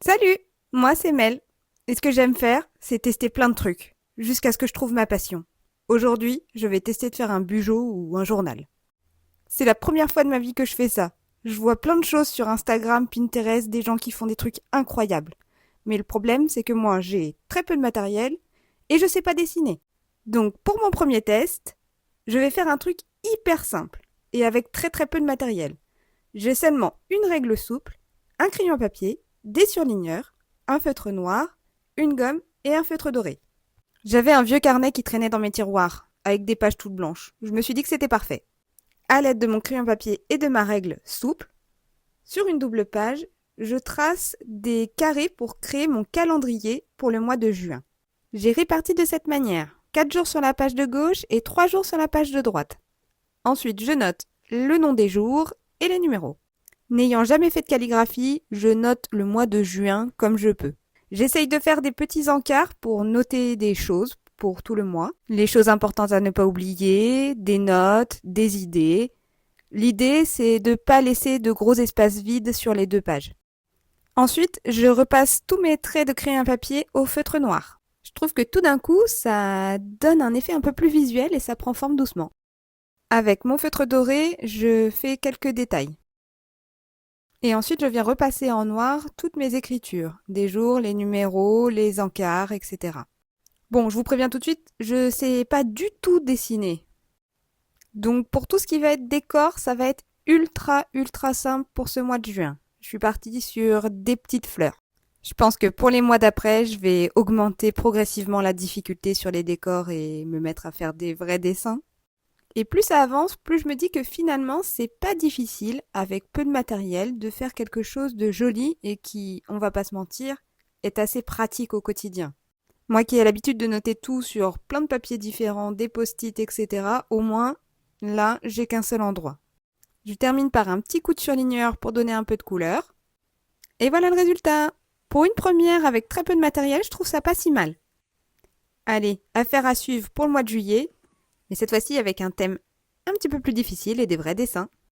Salut, moi c'est Mel. Et ce que j'aime faire, c'est tester plein de trucs, jusqu'à ce que je trouve ma passion. Aujourd'hui, je vais tester de faire un bugeot ou un journal. C'est la première fois de ma vie que je fais ça. Je vois plein de choses sur Instagram, Pinterest, des gens qui font des trucs incroyables. Mais le problème, c'est que moi, j'ai très peu de matériel et je sais pas dessiner. Donc, pour mon premier test, je vais faire un truc hyper simple et avec très très peu de matériel. J'ai seulement une règle souple, un crayon à papier, des surligneurs, un feutre noir, une gomme et un feutre doré. J'avais un vieux carnet qui traînait dans mes tiroirs, avec des pages toutes blanches. Je me suis dit que c'était parfait. À l'aide de mon crayon à papier et de ma règle souple, sur une double page, je trace des carrés pour créer mon calendrier pour le mois de juin. J'ai réparti de cette manière 4 jours sur la page de gauche et 3 jours sur la page de droite. Ensuite, je note le nom des jours et les numéros. N'ayant jamais fait de calligraphie, je note le mois de juin comme je peux. J'essaye de faire des petits encarts pour noter des choses pour tout le mois, les choses importantes à ne pas oublier, des notes, des idées. L'idée, c'est de ne pas laisser de gros espaces vides sur les deux pages. Ensuite, je repasse tous mes traits de crayon à papier au feutre noir. Je trouve que tout d'un coup, ça donne un effet un peu plus visuel et ça prend forme doucement. Avec mon feutre doré, je fais quelques détails. Et ensuite, je viens repasser en noir toutes mes écritures, des jours, les numéros, les encarts, etc. Bon, je vous préviens tout de suite, je sais pas du tout dessiner. Donc pour tout ce qui va être décor, ça va être ultra simple pour ce mois de juin. Je suis partie sur des petites fleurs. Je pense que pour les mois d'après, je vais augmenter progressivement la difficulté sur les décors et me mettre à faire des vrais dessins. Et plus ça avance, plus je me dis que finalement, c'est pas difficile, avec peu de matériel, de faire quelque chose de joli et qui, on va pas se mentir, est assez pratique au quotidien. Moi qui ai l'habitude de noter tout sur plein de papiers différents, des post-it, etc., au moins, là, j'ai qu'un seul endroit. Je termine par un petit coup de surligneur pour donner un peu de couleur. Et voilà le résultat. Pour une première avec très peu de matériel, je trouve ça pas si mal. Allez, affaire à suivre pour le mois de juillet, mais cette fois-ci avec un thème un petit peu plus difficile et des vrais dessins.